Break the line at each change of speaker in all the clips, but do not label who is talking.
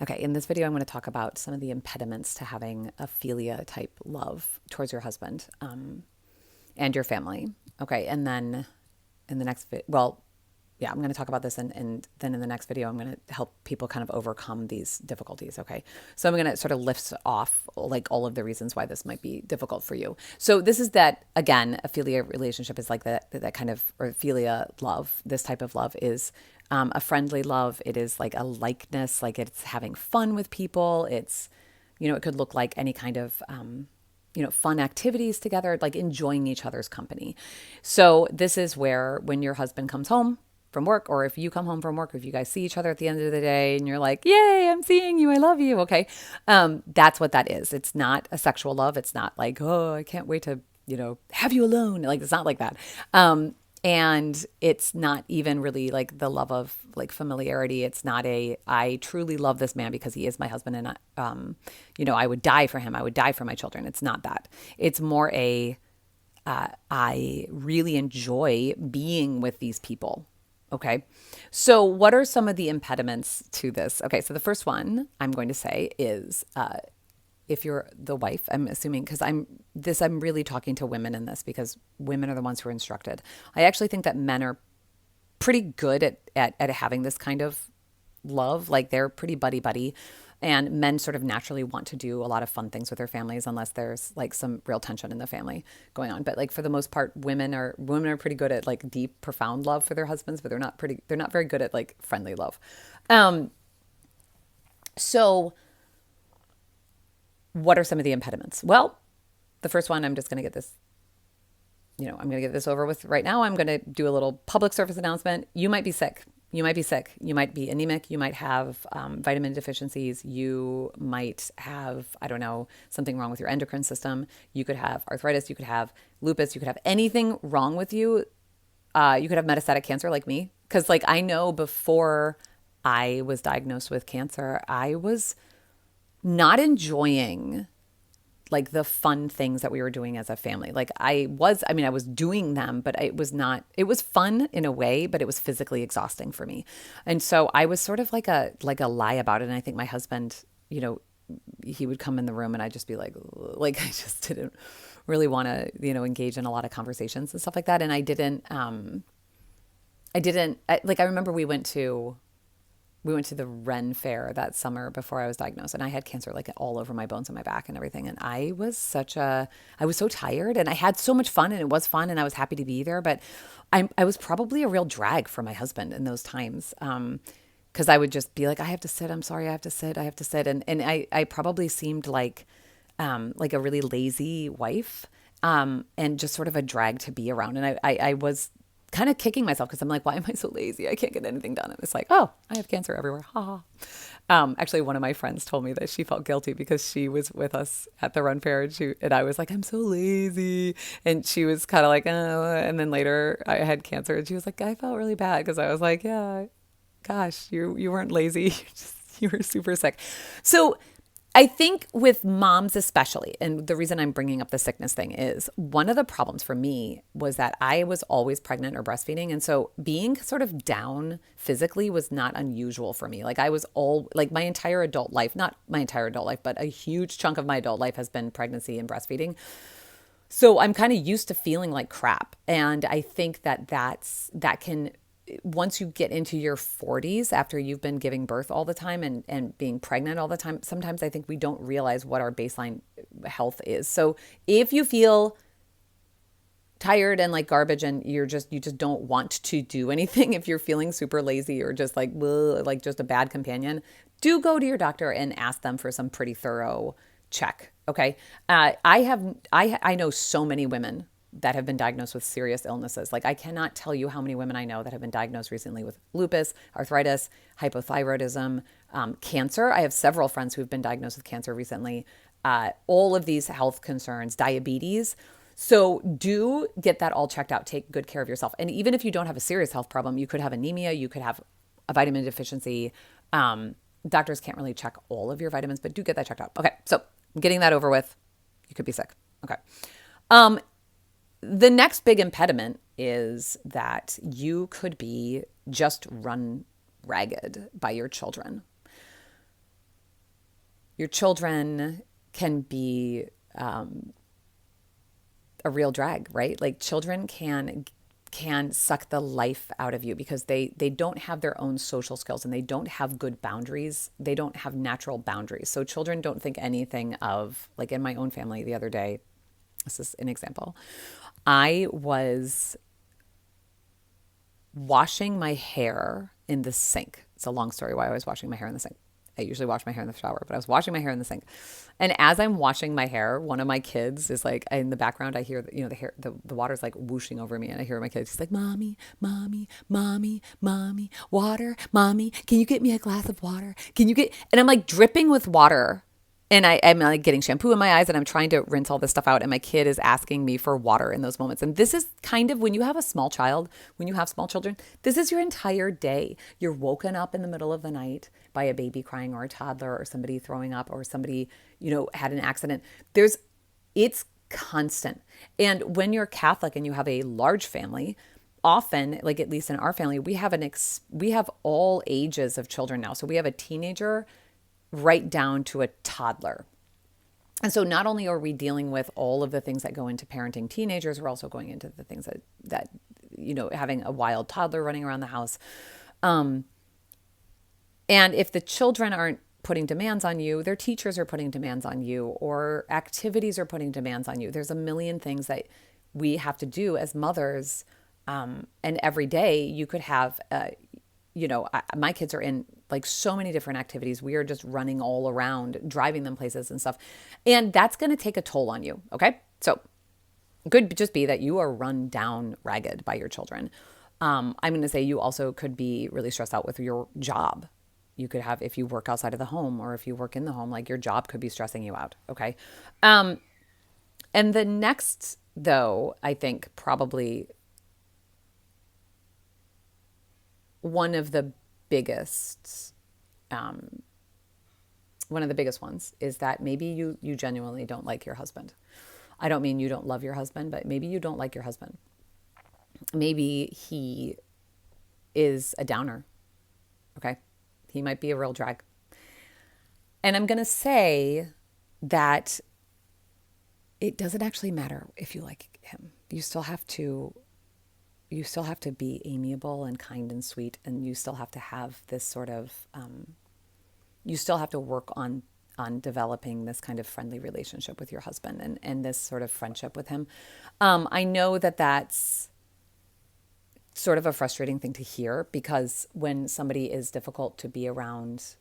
Okay, in this video, I'm going to talk about some of the impediments to having a philia type love towards your husband and your family. Okay, and then in the next I'm going to talk about this, and then in the next video, I'm going to help people kind of overcome these difficulties. Okay, so I'm going to sort of lift off like all of the reasons why this might be difficult for you. So this is that again, a philia relationship is like that kind of, or philia love. This type of love is a friendly love. It is like a likeness, like it's having fun with people. It's, it could look like any kind of fun activities together, like enjoying each other's company. So this is where when your husband comes home from work, or if you come home from work, if you guys see each other at the end of the day and you're like, yay, I'm seeing you, I love you. Okay. That's what that is. It's not a sexual love. It's not like, oh, I can't wait to, have you alone. Like, it's not like that. And it's not even really like the love of like familiarity. It's not I truly love this man because he is my husband, and I would die for him. I would die for my children. It's not that. It's more I really enjoy being with these people. Okay. So what are some of the impediments to this? Okay. So the first one I'm going to say is, if you're the wife, I'm assuming, because I'm really talking to women in this because women are the ones who are instructed. I actually think that men are pretty good at having this kind of love. Like they're pretty buddy, and men sort of naturally want to do a lot of fun things with their families unless there's like some real tension in the family going on. But like for the most part, women are pretty good at like deep, profound love for their husbands, but they're not very good at like friendly love. So what are some of the impediments? Well, the first one, I'm just going to get this, I'm going to get this over with right now. I'm going to do a little public service announcement. You might be sick. You might be sick. You might be anemic. You might have vitamin deficiencies. You might have, I don't know, something wrong with your endocrine system. You could have arthritis. You could have lupus. You could have anything wrong with you. You could have metastatic cancer like me. Because like I know before I was diagnosed with cancer, I was not enjoying like the fun things that we were doing as a family. Like I was doing them, but it was fun in a way, but it was physically exhausting for me. And so I was sort of like a lie about it. And I think my husband, he would come in the room and I'd just be like I just didn't really want to, engage in a lot of conversations and stuff like that. And I remember we went to the Ren Fair that summer before I was diagnosed, and I had cancer like all over my bones and my back and everything. And I was so tired, and I had so much fun, and it was fun, and I was happy to be there. But I was probably a real drag for my husband in those times. Because I would just be like, I have to sit. I'm sorry, I have to sit. I have to sit. And I probably seemed like a really lazy wife, and just sort of a drag to be around. And I was kind of kicking myself because I'm like, why am I so lazy? I can't get anything done. And it's like, oh, I have cancer everywhere. Ha ha. Actually, one of my friends told me that she felt guilty because she was with us at the run fair, and I was like, I'm so lazy. And she was kind of like, oh. And then later I had cancer, and she was like, I felt really bad because I was like, yeah, gosh, you weren't lazy. You were super sick. So I think with moms especially, and the reason I'm bringing up the sickness thing is one of the problems for me was that I was always pregnant or breastfeeding. And so being sort of down physically was not unusual for me. Like I was my entire adult life, not my entire adult life, but a huge chunk of my adult life has been pregnancy and breastfeeding. So I'm kind of used to feeling like crap. And I think that can, once you get into your 40s, after you've been giving birth all the time and being pregnant all the time, sometimes I think we don't realize what our baseline health is. So if you feel tired and like garbage and you just don't want to do anything, if you're feeling super lazy or just like just a bad companion, do go to your doctor and ask them for some pretty thorough check. Okay. I know so many women that have been diagnosed with serious illnesses. Like I cannot tell you how many women I know that have been diagnosed recently with lupus, arthritis, hypothyroidism, cancer. I have several friends who've been diagnosed with cancer recently. All of these health concerns, diabetes. So do get that all checked out. Take good care of yourself. And even if you don't have a serious health problem, you could have anemia, you could have a vitamin deficiency. Doctors can't really check all of your vitamins, but do get that checked out. Okay, so getting that over with, you could be sick. Okay. The next big impediment is that you could be just run ragged by your children. Your children can be a real drag, right? Like children can suck the life out of you because they don't have their own social skills and they don't have good boundaries. They don't have natural boundaries. So children don't think anything of, like in my own family the other day, this is an example. I was washing my hair in the sink. It's a long story why I was washing my hair in the sink. I usually wash my hair in the shower, but I was washing my hair in the sink. And as I'm washing my hair, one of my kids is like in the background. I hear, the hair, the water's like whooshing over me, and I hear my kid. She's like, "Mommy, mommy, mommy, mommy, water, mommy. Can you get me a glass of water? Can you get?" And I'm like dripping with water, and I'm like getting shampoo in my eyes and I'm trying to rinse all this stuff out. And my kid is asking me for water in those moments. And this is kind of when you have a small child, when you have small children, this is your entire day. You're woken up in the middle of the night by a baby crying or a toddler or somebody throwing up or somebody, had an accident. It's constant. And when you're Catholic and you have a large family, often, like at least in our family, we have all ages of children now. So we have a teenager right down to a toddler. And so not only are we dealing with all of the things that go into parenting teenagers, we're also going into the things that having a wild toddler running around the house. And if the children aren't putting demands on you, their teachers are putting demands on you, or activities are putting demands on you. There's a million things that we have to do as mothers. And every day you could have, my kids are in like so many different activities. We are just running all around, driving them places and stuff. And that's going to take a toll on you. Okay. So it could just be that you are run down ragged by your children. I'm going to say you also could be really stressed out with your job. You could have, if you work outside of the home or if you work in the home, like your job could be stressing you out. Okay. And the next, though, I think probably one of the biggest ones is that maybe you genuinely don't like your husband. I don't mean you don't love your husband, but maybe you don't like your husband. Maybe he is a downer. Okay. He might be a real drag. And I'm going to say that it doesn't actually matter if you like him. You still have to be amiable and kind and sweet, and you still have to have this sort of you still have to work on developing this kind of friendly relationship with your husband and this sort of friendship with him. I know that that's sort of a frustrating thing to hear, because when somebody is difficult to be around,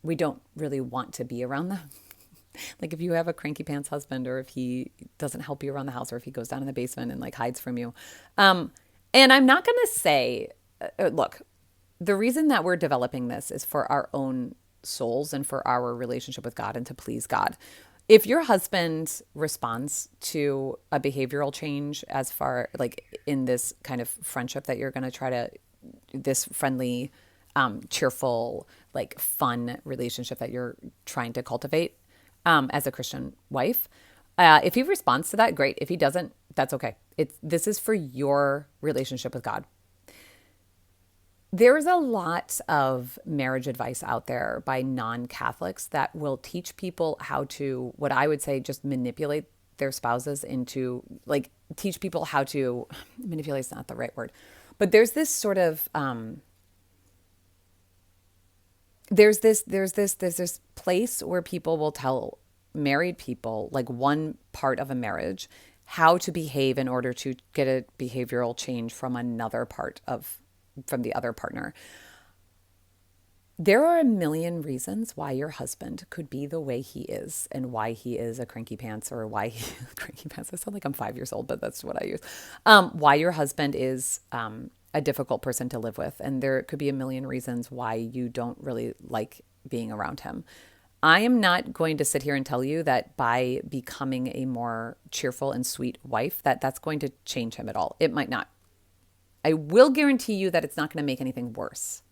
we don't really want to be around them. Like if you have a cranky pants husband, or if he doesn't help you around the house, or if he goes down in the basement and like hides from you. And I'm not going to say, look, the reason that we're developing this is for our own souls and for our relationship with God and to please God. If your husband responds to a behavioral change as far like in this kind of friendship that you're going to try to, this friendly, cheerful, like fun relationship that you're trying to cultivate, as a Christian wife. If he responds to that, great. If he doesn't, that's okay. This is for your relationship with God. There's a lot of marriage advice out there by non-Catholics that will teach people how to, what I would say, just manipulate their spouses into, like, teach people how to, manipulate is not the right word, but there's this sort of, there's this place where people will tell married people, like one part of a marriage, how to behave in order to get a behavioral change from the other partner. There are a million reasons why your husband could be the way he is and why he is a cranky pants, or why he cranky pants. I sound like I'm 5 years old, but that's what I use. Why your husband is a difficult person to live with. And there could be a million reasons why you don't really like being around him. I am not going to sit here and tell you that by becoming a more cheerful and sweet wife, that's going to change him at all. It might not. I will guarantee you that it's not going to make anything worse.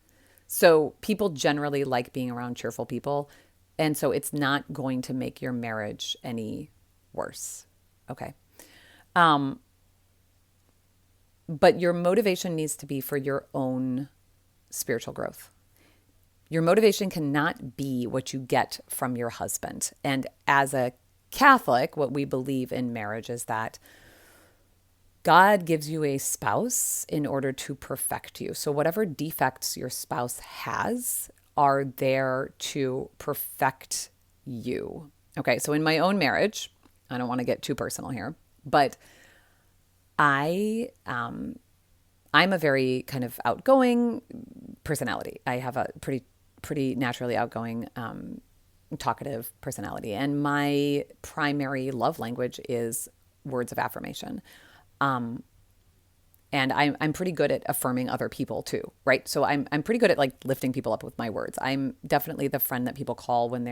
So people generally like being around cheerful people. And so it's not going to make your marriage any worse. Okay. But your motivation needs to be for your own spiritual growth. Your motivation cannot be what you get from your husband. And as a Catholic, what we believe in marriage is that God gives you a spouse in order to perfect you. So, whatever defects your spouse has are there to perfect you. Okay, so in my own marriage, I don't want to get too personal here, but I I'm a very kind of outgoing personality. I have a pretty naturally outgoing, talkative personality, and my primary love language is words of affirmation. Um, and I'm pretty good at affirming other people too, right? So I'm pretty good at like lifting people up with my words. I'm definitely the friend that people call when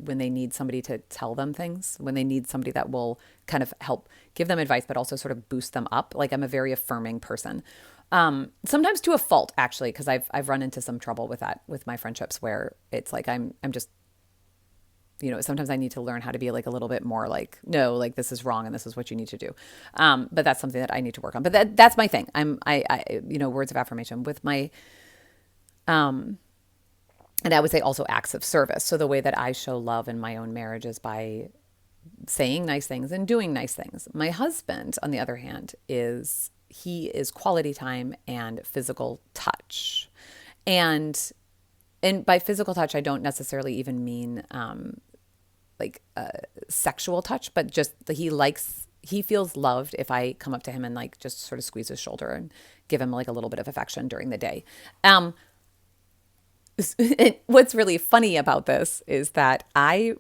they need somebody to tell them things, when they need somebody that will kind of help give them advice, but also sort of boost them up. Like I'm a very affirming person. Sometimes to a fault actually, because I've run into some trouble with that with my friendships where it's like I'm just, sometimes I need to learn how to be like a little bit more like, no, like this is wrong and this is what you need to do. But that's something that I need to work on. But that's my thing. Words of affirmation with my, and I would say also acts of service. So the way that I show love in my own marriage is by saying nice things and doing nice things. My husband, on the other hand, he is quality time and physical touch. And by physical touch, I don't necessarily even mean sexual touch, but just he feels loved if I come up to him and like just sort of squeeze his shoulder and give him like a little bit of affection during the day. What's really funny about this is that I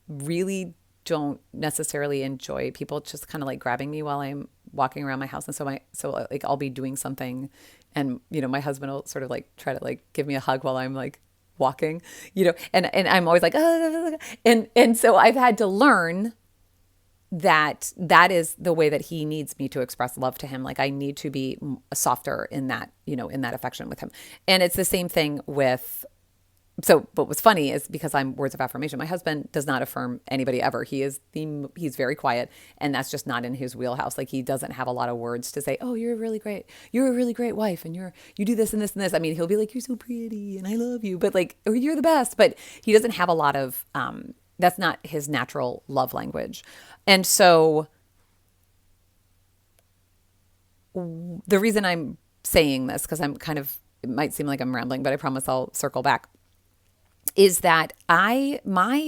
really don't necessarily enjoy people just kind of like grabbing me while I'm walking around my house. And so like I'll be doing something and, my husband will sort of like try to like give me a hug while I'm like walking, and I'm always like, and so I've had to learn that is the way that he needs me to express love to him. Like I need to be softer in that, in that affection with him. And it's the same thing so what was funny is because I'm words of affirmation, my husband does not affirm anybody ever. He's very quiet and that's just not in his wheelhouse. Like he doesn't have a lot of words to say, oh, you're a really great wife. And you do this and this and this. I mean, he'll be like, you're so pretty and I love you, but like, or you're the best, but he doesn't have a lot of, that's not his natural love language. And so the reason I'm saying this, because it might seem like I'm rambling, but I promise I'll circle back, is that my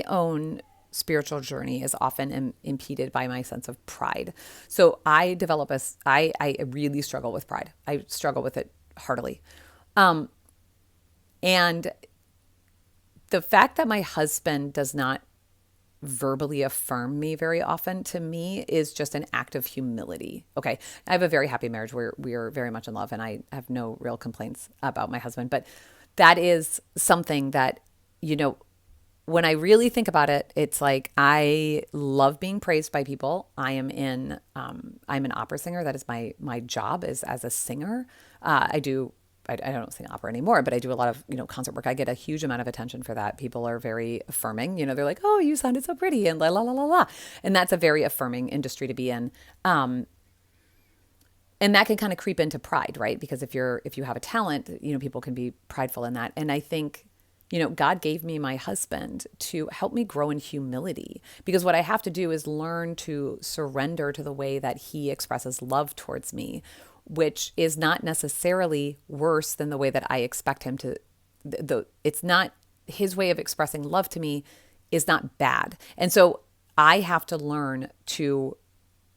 own spiritual journey is often impeded by my sense of pride. So I really struggle with pride. I struggle with it heartily. And the fact that my husband does not verbally affirm me very often to me is just an act of humility. Okay. I have a very happy marriage where we are very much in love and I have no real complaints about my husband, but that is something that, when I really think about it, it's like I love being praised by people. I'm an opera singer. That is my job is as a singer. I don't sing opera anymore, but I do a lot of, concert work. I get a huge amount of attention for that. People are very affirming, they're like, oh, you sounded so pretty and la, la, la, la, la. And that's a very affirming industry to be in. And that can kind of creep into pride, right? Because if you have a talent, people can be prideful in that. And I think, God gave me my husband to help me grow in humility, because what I have to do is learn to surrender to the way that he expresses love towards me, which is not necessarily worse than the way that I expect him to. It's not his way of expressing love to me is not bad. And so I have to learn to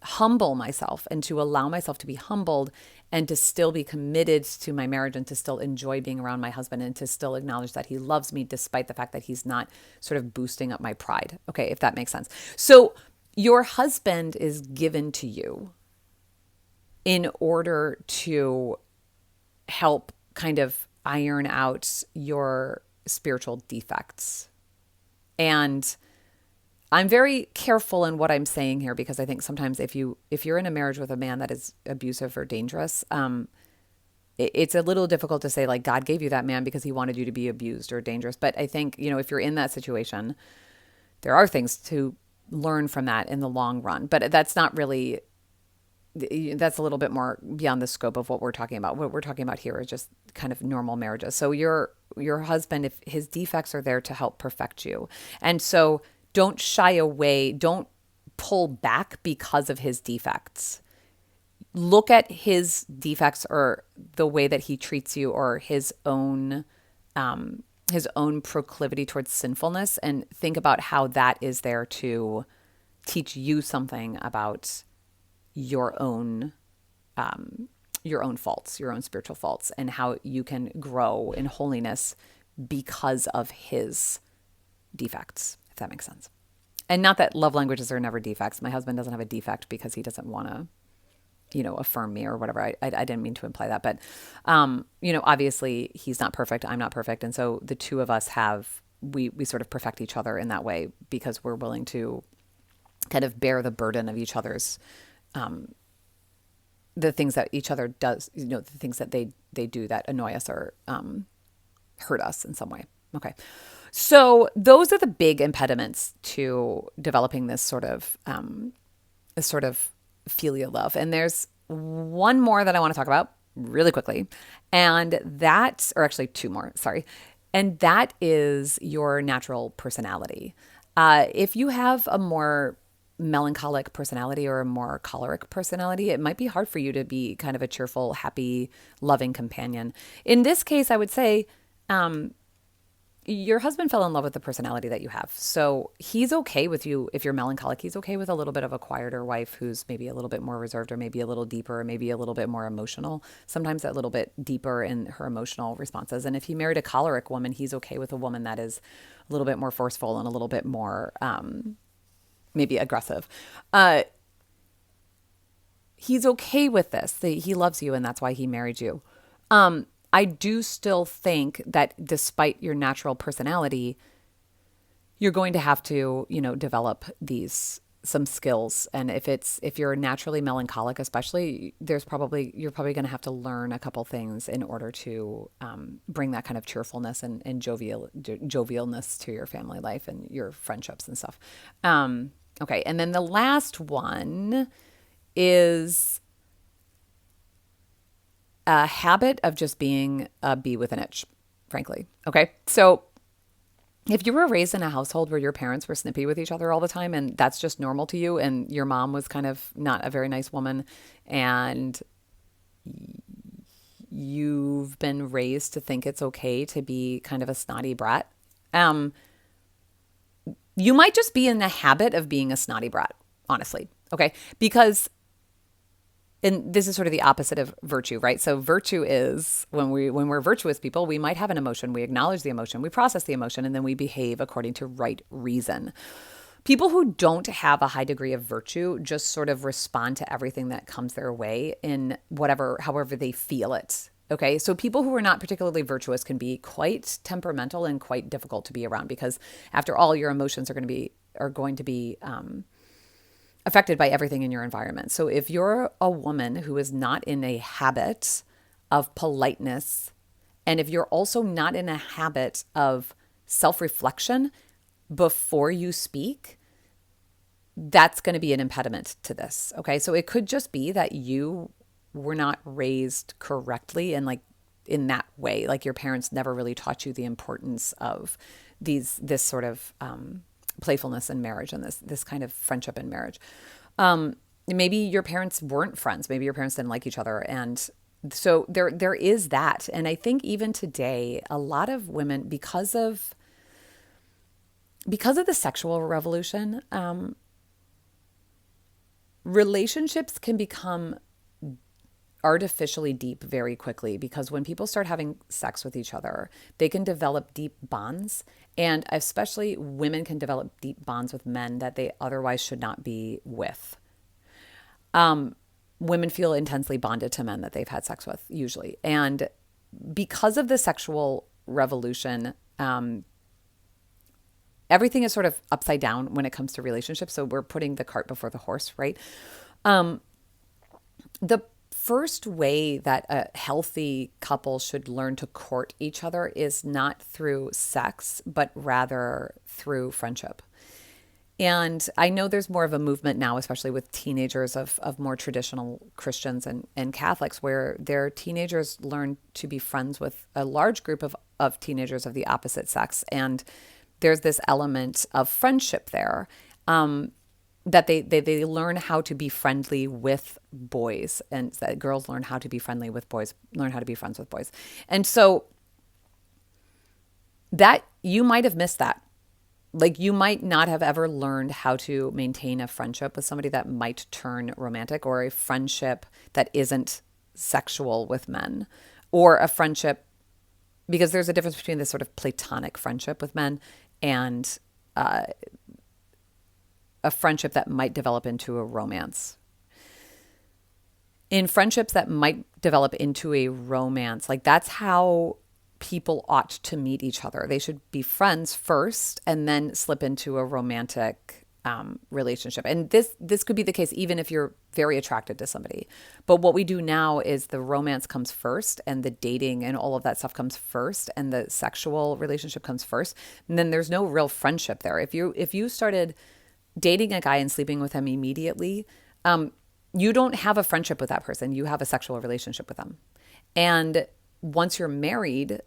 humble myself and to allow myself to be humbled and to still be committed to my marriage and to still enjoy being around my husband and to still acknowledge that he loves me despite the fact that he's not sort of boosting up my pride. Okay, if that makes sense. So your husband is given to you in order to help kind of iron out your spiritual defects. And I'm very careful in what I'm saying here, because I think sometimes if you're in a marriage with a man that is abusive or dangerous, it's a little difficult to say like God gave you that man because he wanted you to be abused or dangerous. But I think, if you're in that situation, there are things to learn from that in the long run. But that's not really that's a little bit more beyond the scope of what we're talking about. What we're talking about here is just kind of normal marriages. So your husband, if his defects are there to help perfect you, and so don't shy away, don't pull back because of his defects. Look at his defects or the way that he treats you or his own proclivity towards sinfulness, and think about how that is there to teach you something about your own faults, your own spiritual faults, and how you can grow in holiness because of his defects, if that makes sense. And not that love languages are never defects. My husband doesn't have a defect because he doesn't want to, affirm me or whatever. I didn't mean to imply that, but, obviously he's not perfect. I'm not perfect. And so the two of us we sort of perfect each other in that way because we're willing to kind of bear the burden of each other's, the things that each other does, the things that they do that annoy us or, hurt us in some way. Okay. So those are the big impediments to developing this sort of filial love. And there's one more that I want to talk about really quickly. And that, or actually two more, sorry. And that is your natural personality. If you have a more melancholic personality or a more choleric personality, it might be hard for you to be kind of a cheerful, happy, loving companion. In this case, I would say, your husband fell in love with the personality that you have. So he's okay with you if you're melancholic. He's okay with a little bit of a quieter wife who's maybe a little bit more reserved or maybe a little deeper or maybe a little bit more emotional. Sometimes a little bit deeper in her emotional responses. And if he married a choleric woman, he's okay with a woman that is a little bit more forceful and a little bit more maybe aggressive. He's okay with this. He loves you and that's why he married you. I do still think that despite your natural personality, you're going to have to, develop some skills. And if you're naturally melancholic, especially, you're probably going to have to learn a couple things in order to bring that kind of cheerfulness and jovialness to your family life and your friendships and stuff. Okay. And then the last one is a habit of just being a bee with an itch, frankly. Okay. So if you were raised in a household where your parents were snippy with each other all the time and that's just normal to you, and your mom was kind of not a very nice woman, and you've been raised to think it's okay to be kind of a snotty brat, you might just be in the habit of being a snotty brat, honestly. Okay. Because and this is sort of the opposite of virtue, right? So virtue is when we're virtuous people, we might have an emotion, we acknowledge the emotion, we process the emotion, and then we behave according to right reason. People who don't have a high degree of virtue just sort of respond to everything that comes their way in however they feel it. Okay, so people who are not particularly virtuous can be quite temperamental and quite difficult to be around because, after all, your emotions are going to be affected by everything in your environment. So if you're a woman who is not in a habit of politeness, and if you're also not in a habit of self-reflection before you speak, that's going to be an impediment to this. Okay. So it could just be that you were not raised correctly and in that way. Like your parents never really taught you the importance of this sort of, playfulness in marriage and this kind of friendship in marriage. Maybe your parents weren't friends. Maybe your parents didn't like each other. And so there is that. And I think even today, a lot of women, because of the sexual revolution, relationships can become artificially deep very quickly, because when people start having sex with each other, they can develop deep bonds. And especially women can develop deep bonds with men that they otherwise should not be with. Women feel intensely bonded to men that they've had sex with, usually. And because of the sexual revolution, everything is sort of upside down when it comes to relationships. So we're putting the cart before the horse, right? The first way that a healthy couple should learn to court each other is not through sex, but rather through friendship. And I know there's more of a movement now, especially with teenagers of more traditional Christians and Catholics, where their teenagers learn to be friends with a large group of teenagers of the opposite sex. And there's this element of friendship there, that they learn how to be friendly with boys, and that girls learn how to be friendly with boys, learn how to be friends with boys. And so that you might have missed that. Like you might not have ever learned how to maintain a friendship with somebody that might turn romantic, or a friendship that isn't sexual with men, or a friendship, because there's a difference between this sort of platonic friendship with men and a friendship that might develop into a romance. In friendships that might develop into a romance, like that's how people ought to meet each other. They should be friends first and then slip into a romantic relationship. And this could be the case even if you're very attracted to somebody. But what we do now is the romance comes first, and the dating and all of that stuff comes first, and the sexual relationship comes first. And then there's no real friendship there. If you started dating a guy and sleeping with him immediately, you don't have a friendship with that person. You have a sexual relationship with them. And once you're married,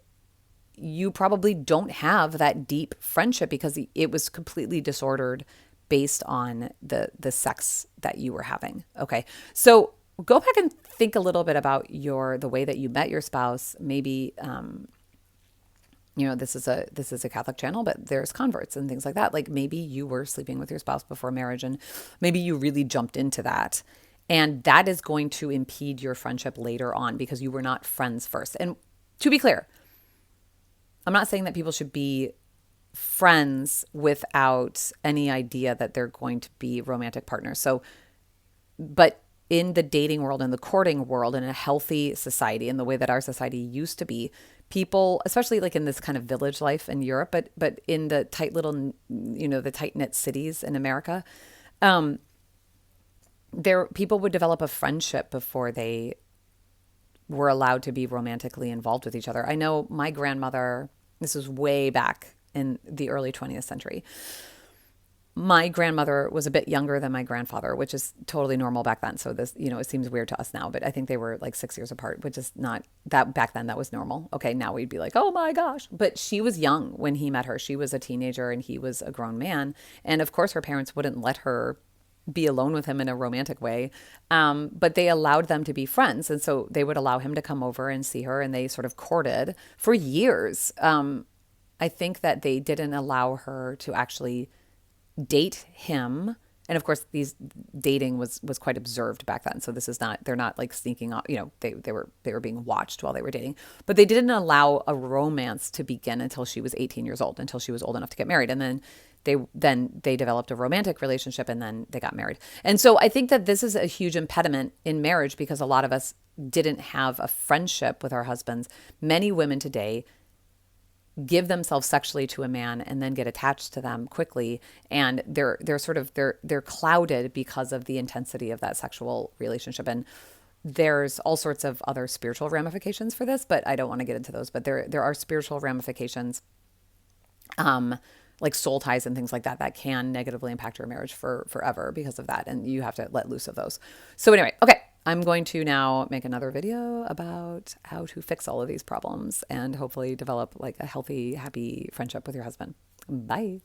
you probably don't have that deep friendship because it was completely disordered based on the sex that you were having. Okay. So go back and think a little bit about the way that you met your spouse. Maybe this is a Catholic channel, but there's converts and things like that. Like maybe you were sleeping with your spouse before marriage, and maybe you really jumped into that. And that is going to impede your friendship later on because you were not friends first. And to be clear, I'm not saying that people should be friends without any idea that they're going to be romantic partners. So, but in the dating world, in the courting world, in a healthy society, in the way that our society used to be, people, especially like in this kind of village life in Europe, but in the tight little, the tight knit cities in America, people would develop a friendship before they were allowed to be romantically involved with each other. I know my grandmother, this was way back in the early 20th century. My grandmother was a bit younger than my grandfather, which is totally normal back then. So this, it seems weird to us now, but I think they were like 6 years apart, which is not that back then. That was normal. Okay. Now we'd be like, oh my gosh. But she was young when he met her. She was a teenager and he was a grown man. And of course her parents wouldn't let her be alone with him in a romantic way. But they allowed them to be friends. And so they would allow him to come over and see her, and they sort of courted for years. I think that they didn't allow her to actually date him. And of course, dating was quite observed back then. So this is not, they're not like sneaking off, they were being watched while they were dating. But they didn't allow a romance to begin until she was 18 years old, until she was old enough to get married. And then they developed a romantic relationship, and then they got married. And so I think that this is a huge impediment in marriage because a lot of us didn't have a friendship with our husbands. Many women today give themselves sexually to a man and then get attached to them quickly, and they're clouded because of the intensity of that sexual relationship. And there's all sorts of other spiritual ramifications for this, but I don't want to get into those. But there are spiritual ramifications, like soul ties and things like that can negatively impact your marriage forever because of that, and you have to let loose of those. So anyway, okay, I'm going to now make another video about how to fix all of these problems and hopefully develop like a healthy, happy friendship with your husband. Bye.